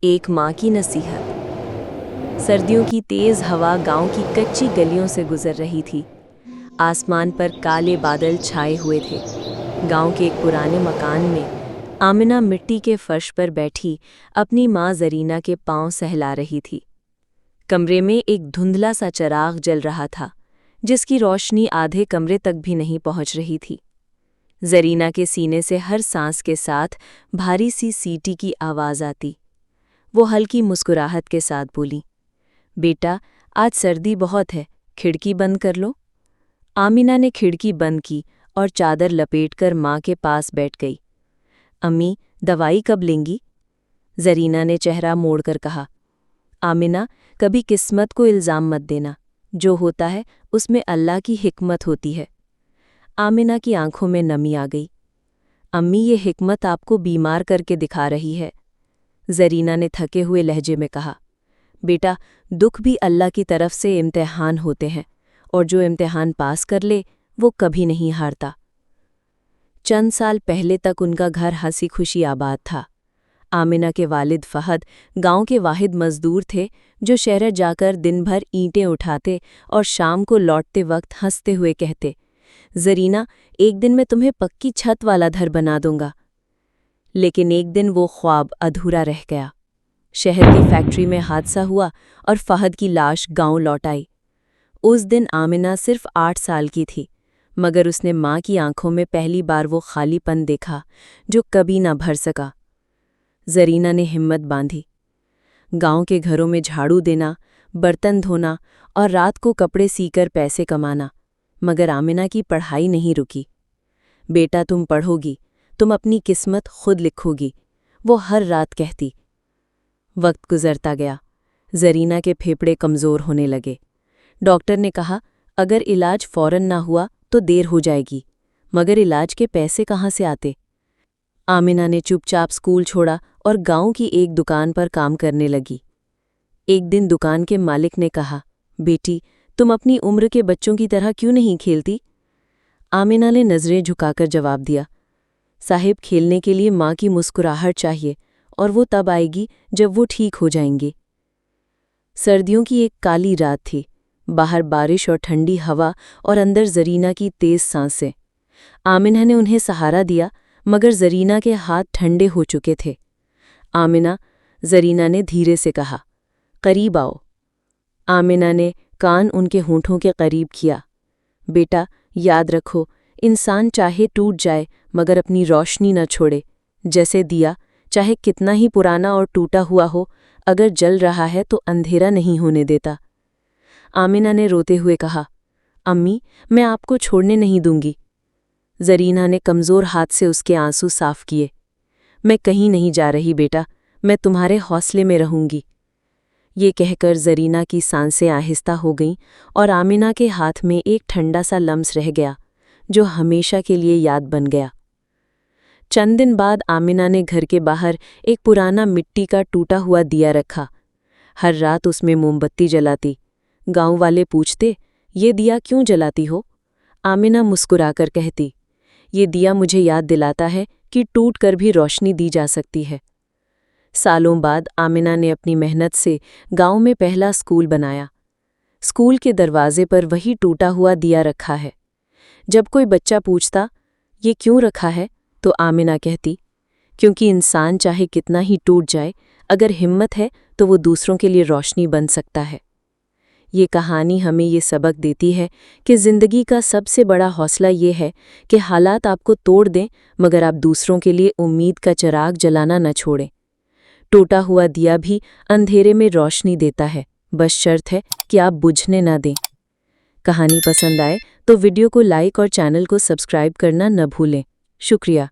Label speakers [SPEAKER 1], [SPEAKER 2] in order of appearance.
[SPEAKER 1] एक माँ की नसीहत। सर्दियों की तेज हवा गांव की कच्ची गलियों से गुजर रही थी। आसमान पर काले बादल छाए हुए थे। गांव के एक पुराने मकान में आमिना मिट्टी के फर्श पर बैठी अपनी माँ जरीना के पांव सहला रही थी। कमरे में एक धुंधला सा चिराग जल रहा था, जिसकी रोशनी आधे कमरे तक भी नहीं पहुंच रही थी। जरीना के सीने से हर सांस के साथ भारी सी सीटी की आवाज़ आती। वो हल्की मुस्कुराहट के साथ बोली, बेटा, आज सर्दी बहुत है, खिड़की बंद कर लो। आमिना ने खिड़की बंद की और चादर लपेटकर माँ के पास बैठ गई। अम्मी, दवाई कब लेंगी? जरीना ने चेहरा मोड़कर कहा। आमिना, कभी किस्मत को इल्ज़ाम मत देना। जो होता है उसमें अल्लाह की हिकमत होती है। आमिना की आंखों में नमी आ गई। अम्मी, ये हिकमत आपको बीमार करके दिखा रही है। जरीना ने थके हुए लहजे में कहा। बेटा, दुख भी अल्लाह की तरफ से इम्तिहान होते हैं, और जो इम्तिहान पास कर ले वो कभी नहीं हारता। चंद साल पहले तक उनका घर हंसी खुशी आबाद था। आमिना के वालिद फहद गांव के वाहिद मजदूर थे, जो शहर जाकर दिन भर ईंटें उठाते और शाम को लौटते वक्त हंसते हुए कहते, जरीना, एक दिन मैं तुम्हें पक्की छत वाला घर बना दूंगा। लेकिन एक दिन वो ख्वाब अधूरा रह गया। शहर की फैक्ट्री में हादसा हुआ और फहद की लाश गांव लौट आई। उस दिन आमिना सिर्फ 8 साल की थी, मगर उसने माँ की आंखों में पहली बार वो खालीपन देखा जो कभी ना भर सका। जरीना ने हिम्मत बांधी। गांव के घरों में झाड़ू देना, बर्तन धोना और रात को कपड़े सीकर पैसे कमाना, मगर आमिना की पढ़ाई नहीं रुकी। बेटा, तुम पढ़ोगी, तुम अपनी किस्मत खुद लिखोगी, वो हर रात कहती। वक्त गुजरता गया। जरीना के फेफड़े कमज़ोर होने लगे। डॉक्टर ने कहा, अगर इलाज फौरन ना हुआ तो देर हो जाएगी, मगर इलाज के पैसे कहाँ से आते? आमिना ने चुपचाप स्कूल छोड़ा और गांव की एक दुकान पर काम करने लगी। एक दिन दुकान के मालिक ने कहा, बेटी, तुम अपनी उम्र के बच्चों की तरह क्यों नहीं खेलती? आमिना ने नज़रें झुकाकर जवाब दिया, साहिब, खेलने के लिए माँ की मुस्कुराहट चाहिए, और वो तब आएगी जब वो ठीक हो जाएंगे। सर्दियों की एक काली रात थी। बाहर बारिश और ठंडी हवा, और अंदर जरीना की तेज सांसें। आमिना ने उन्हें सहारा दिया, मगर जरीना के हाथ ठंडे हो चुके थे। आमिना, जरीना ने धीरे से कहा, करीब आओ। आमिना ने कान उनके होंठों के करीब किया। बेटा, याद रखो, इंसान चाहे टूट जाए मगर अपनी रोशनी न छोड़े। जैसे दिया, चाहे कितना ही पुराना और टूटा हुआ हो, अगर जल रहा है तो अंधेरा नहीं होने देता। आमिना ने रोते हुए कहा, अम्मी, मैं आपको छोड़ने नहीं दूंगी। जरीना ने कमज़ोर हाथ से उसके आंसू साफ किए। मैं कहीं नहीं जा रही बेटा, मैं तुम्हारे हौसले में रहूंगी। ये कहकर जरीना की सांसें आहिस्ता हो गईं और आमिना के हाथ में एक ठंडा सा लम्स रह गया, जो हमेशा के लिए याद बन गया। चंद दिन बाद आमिना ने घर के बाहर एक पुराना मिट्टी का टूटा हुआ दिया रखा। हर रात उसमें मोमबत्ती जलाती। गांव वाले पूछते, ये दिया क्यों जलाती हो? आमिना मुस्कुराकर कहती, ये दिया मुझे याद दिलाता है कि टूट कर भी रोशनी दी जा सकती है। सालों बाद आमिना ने अपनी मेहनत से गांव में पहला स्कूल बनाया। स्कूल के दरवाजे पर वही टूटा हुआ दिया रखा है। जब कोई बच्चा पूछता, ये क्यों रखा है, तो आमिना कहती, क्योंकि इंसान चाहे कितना ही टूट जाए, अगर हिम्मत है तो वो दूसरों के लिए रोशनी बन सकता है। ये कहानी हमें ये सबक देती है कि ज़िंदगी का सबसे बड़ा हौसला ये है कि हालात आपको तोड़ दें, मगर आप दूसरों के लिए उम्मीद का चिराग जलाना न छोड़ें। टूटा हुआ दिया भी अंधेरे में रोशनी देता है, बस शर्त है कि आप बुझने ना दें। कहानी पसंद आए तो वीडियो को लाइक और चैनल को सब्सक्राइब करना न भूलें। शुक्रिया।